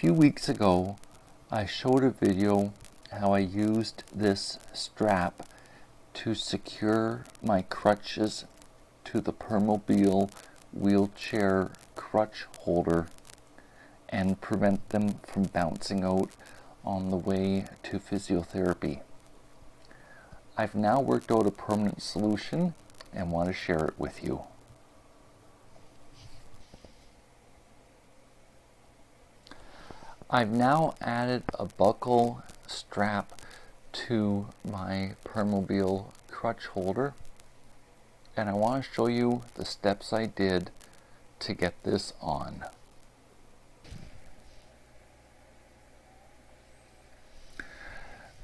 few weeks ago, I showed a video how I used this strap to secure my crutches to the Permobil wheelchair crutch holder and prevent them from bouncing out on the way to physiotherapy. I've now worked out a permanent solution and want to share it with you. I've now added a buckle strap to my Permobil crutch holder, and I want to show you the steps I did to get this on.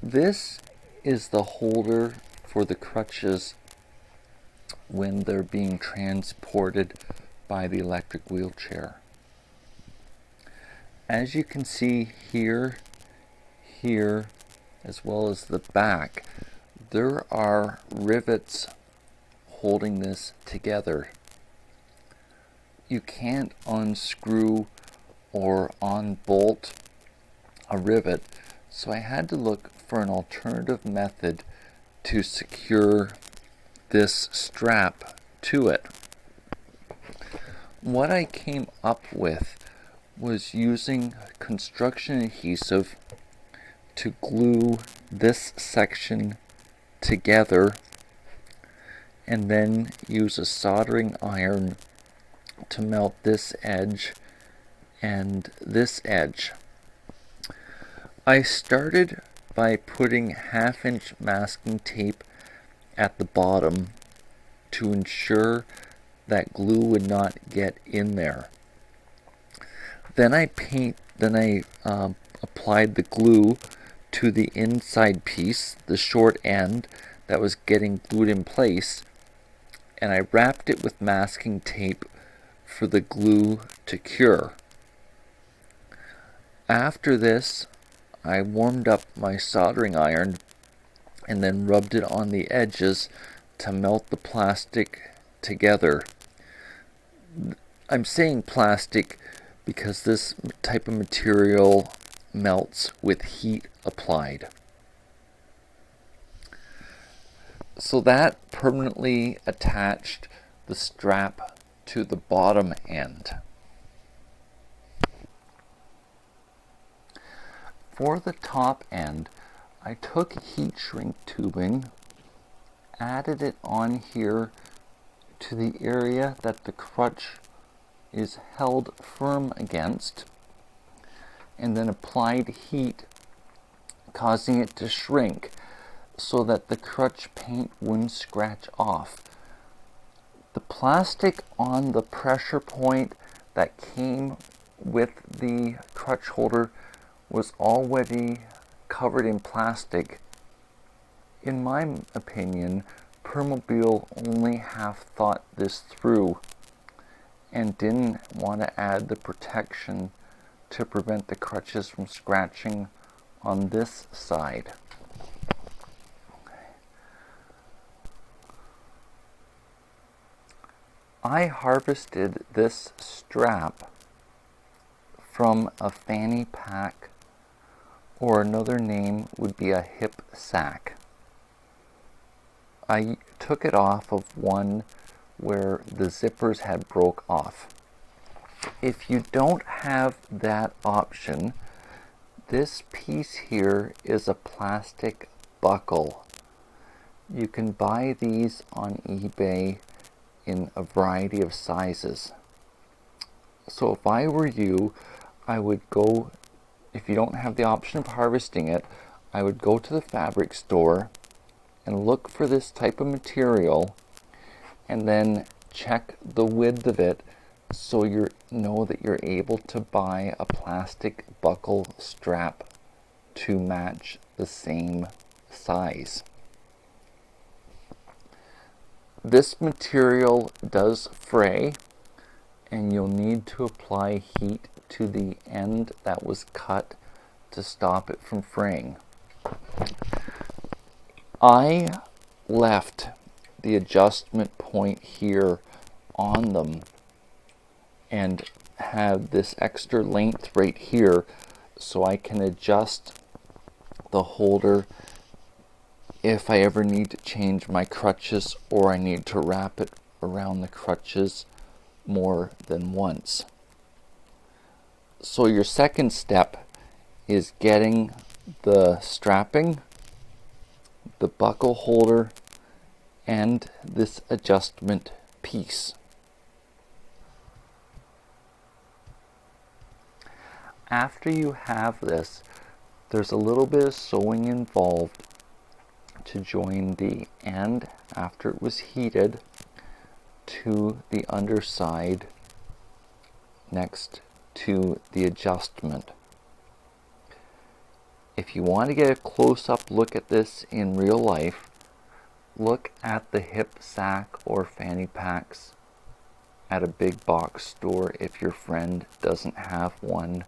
This is the holder for the crutches when they're being transported by the electric wheelchair. As you can see here, as well as the back, there are rivets holding this together. You can't unscrew or unbolt a rivet, so I had to look for an alternative method to secure this strap to it. What I came up with was using construction adhesive to glue this section together and then use a soldering iron to melt this edge and this edge. I started by putting 1/2-inch masking tape at the bottom to ensure that glue would not get in there. Then I applied the glue to the inside piece, the short end that was getting glued in place, and I wrapped it with masking tape for the glue to cure. After this, I warmed up my soldering iron and then rubbed it on the edges to melt the plastic together. I'm saying plastic because this type of material melts with heat applied. So that permanently attached the strap to the bottom end. For the top end, I took heat shrink tubing, added it on here to the area that the crutch is held firm against, and then applied heat, causing it to shrink so that the crutch paint wouldn't scratch off. The plastic on the pressure point that came with the crutch holder was already covered in plastic. In my opinion, Permobil only half thought this through and didn't want to add the protection to prevent the crutches from scratching on this side. I harvested this strap from a fanny pack, or another name would be a hip sack. I took it off of one where the zippers had broke off. If you don't have that option, this piece here is a plastic buckle. You can buy these on eBay in a variety of sizes. So if I were you, I would go, if you don't have the option of harvesting it, I would go to the fabric store and look for this type of material and then check the width of it so you know that you're able to buy a plastic buckle strap to match the same size. This material does fray, and you'll need to apply heat to the end that was cut to stop it from fraying. I left the adjustment point here on them and have this extra length right here so I can adjust the holder if I ever need to change my crutches or I need to wrap it around the crutches more than once. So your second step is getting the strapping, the buckle holder, and this adjustment piece. After you have this, there's a little bit of sewing involved to join the end after it was heated to the underside next to the adjustment. If you want to get a close-up look at this in real life, look at the hip sack or fanny packs at a big box store if your friend doesn't have one,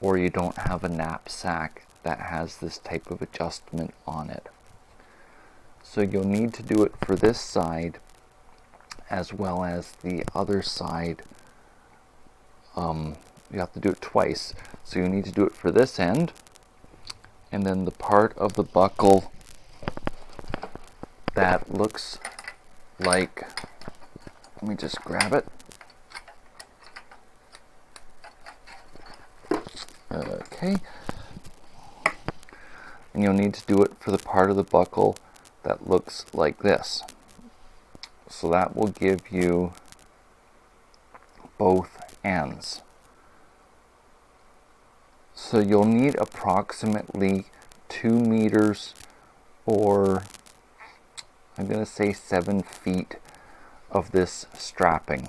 or you don't have a knapsack that has this type of adjustment on it. So you'll need to do it for this side as well as the other side. You have to do it twice. So you need to do it for this end, and then the part of the buckle that looks like, let me just grab it. Okay. And you'll need to do it for the part of the buckle that looks like this. So that will give you both ends. So you'll need approximately 2 meters, or I'm going to say 7 feet of this strapping.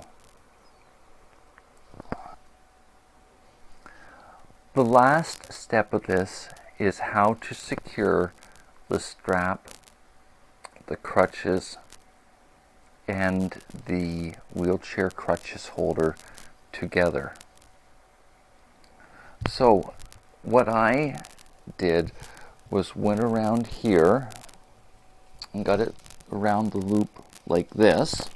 The last step of this is how to secure the strap, the crutches, and the wheelchair crutches holder together. So what I did was went around here and got it around the loop like this.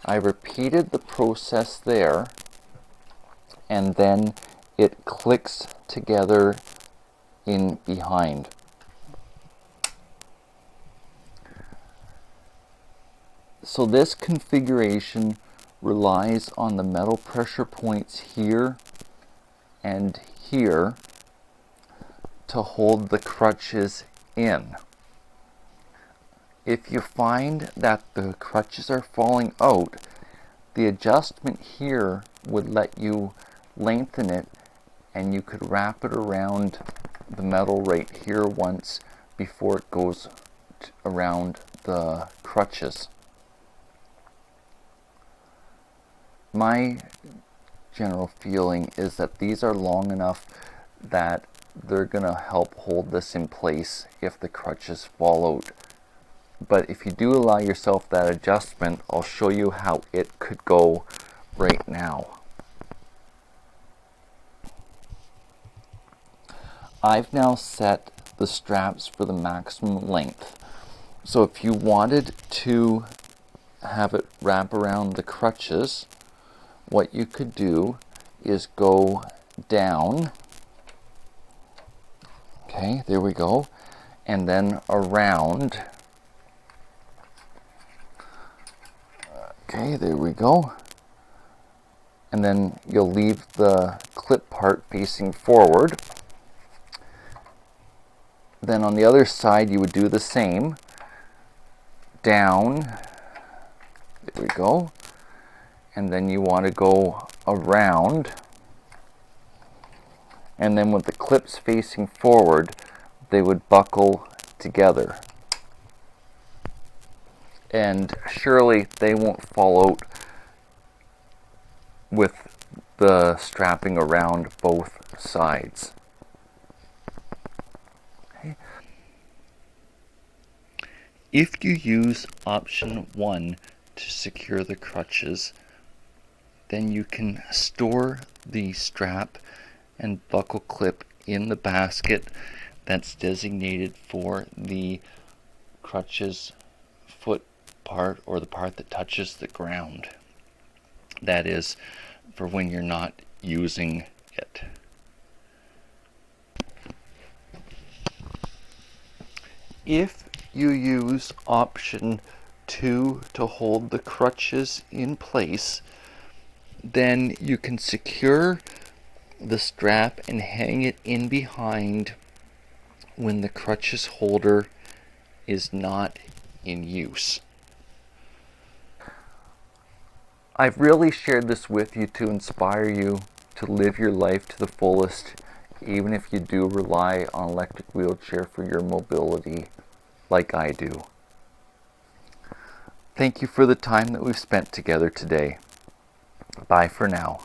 I repeated the process there, and then it clicks together in behind. So this configuration relies on the metal pressure points here and here to hold the crutches in. If you find that the crutches are falling out, the adjustment here would let you lengthen it, and you could wrap it around the metal right here once before it goes around the crutches. My general feeling is that these are long enough that they're going to help hold this in place if the crutches fall out. But if you do allow yourself that adjustment, I'll show you how it could go right now. I've now set the straps for the maximum length. So if you wanted to have it wrap around the crutches, what you could do is go down. Okay, there we go. And then around. Okay, there we go. And then you'll leave the clip part facing forward. Then on the other side you would do the same. Down. There we go. And then you want to go around. And then with the clips facing forward, they would buckle together. And surely they won't fall out with the strapping around both sides. Okay. If you use option 1 to secure the crutches, then you can store the strap and buckle clip in the basket that's designated for the crutches foot part, or the part that touches the ground. That is for when you're not using it. If you use option 2 to hold the crutches in place, then you can secure the strap and hang it in behind when the crutches holder is not in use. I've really shared this with you to inspire you to live your life to the fullest, even if you do rely on electric wheelchair for your mobility like I do. Thank you for the time that we've spent together today. Bye for now.